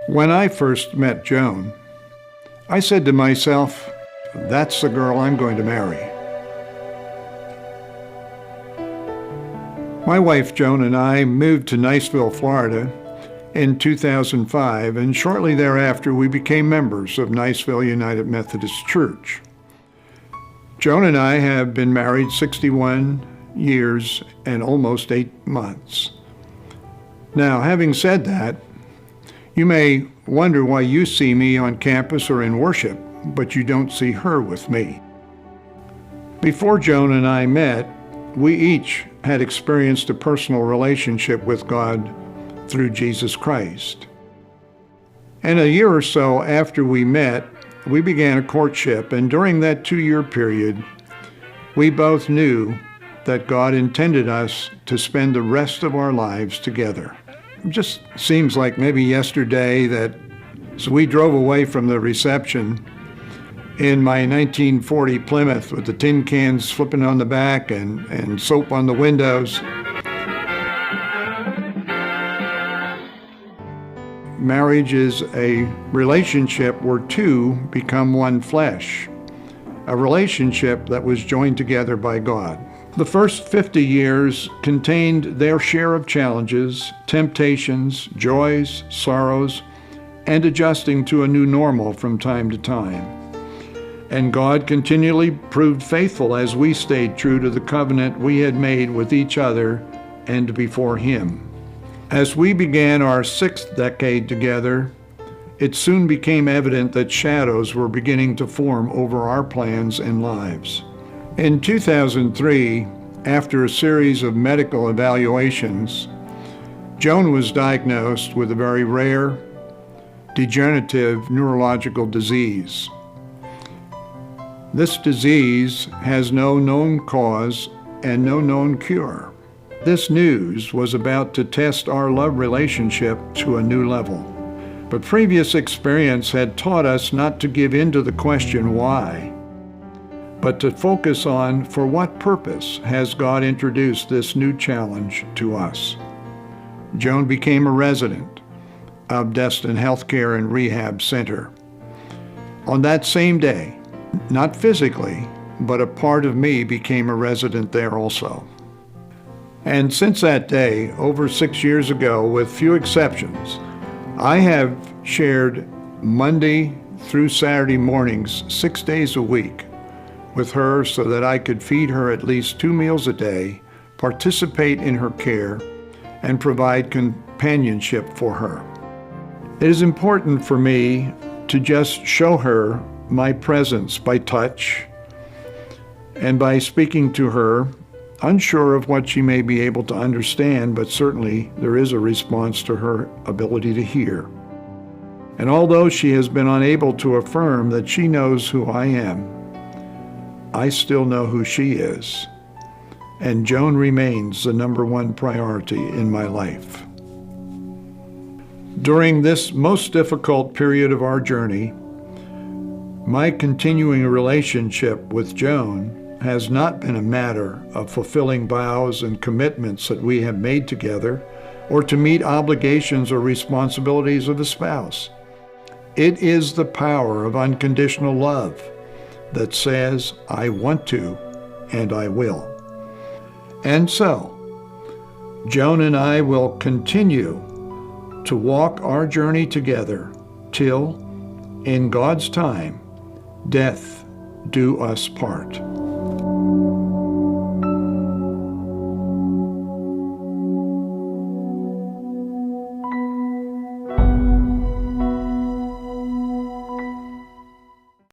When I first met Joan, I said to myself, that's the girl I'm going to marry. My wife Joan and I moved to Niceville, Florida in 2005, and shortly thereafter we became members of Niceville United Methodist Church. Joan and I have been married 61 years and almost 8 months. Now, having said that, you may wonder why you see me on campus or in worship, but you don't see her with me. Before Joan and I met, we each had experienced a personal relationship with God through Jesus Christ. And a year or so after we met, we began a courtship, and during that 2-year period, we both knew that God intended us to spend the rest of our lives together. It just seems like maybe yesterday that as we drove away from the reception in my 1940 Plymouth with the tin cans flipping on the back and soap on the windows. Marriage is a relationship where two become one flesh, a relationship that was joined together by God. The first 50 years contained their share of challenges, temptations, joys, sorrows, and adjusting to a new normal from time to time. And God continually proved faithful as we stayed true to the covenant we had made with each other and before Him. As we began our 6th decade together, it soon became evident that shadows were beginning to form over our plans and lives. In 2003, after a series of medical evaluations, Joan was diagnosed with a very rare, degenerative neurological disease. This disease has no known cause and no known cure. This news was about to test our love relationship to a new level. But previous experience had taught us not to give in to the question why, but to focus on for what purpose has God introduced this new challenge to us. Joan became a resident of Destin Healthcare and Rehab Center. On that same day, not physically, but a part of me became a resident there also. And since that day, over 6 years ago, with few exceptions, I have shared Monday through Saturday mornings, 6 days a week, with her so that I could feed her at least 2 meals a day, participate in her care, and provide companionship for her. It is important for me to just show her my presence by touch and by speaking to her, unsure of what she may be able to understand, but certainly there is a response to her ability to hear. And although she has been unable to affirm that she knows who I am, I still know who she is. And Joan remains the #1 priority in my life. During this most difficult period of our journey, my continuing relationship with Joan has not been a matter of fulfilling vows and commitments that we have made together, or to meet obligations or responsibilities of a spouse. It is the power of unconditional love that says, I want to and I will. And so, Joan and I will continue to walk our journey together till, in God's time, death do us part.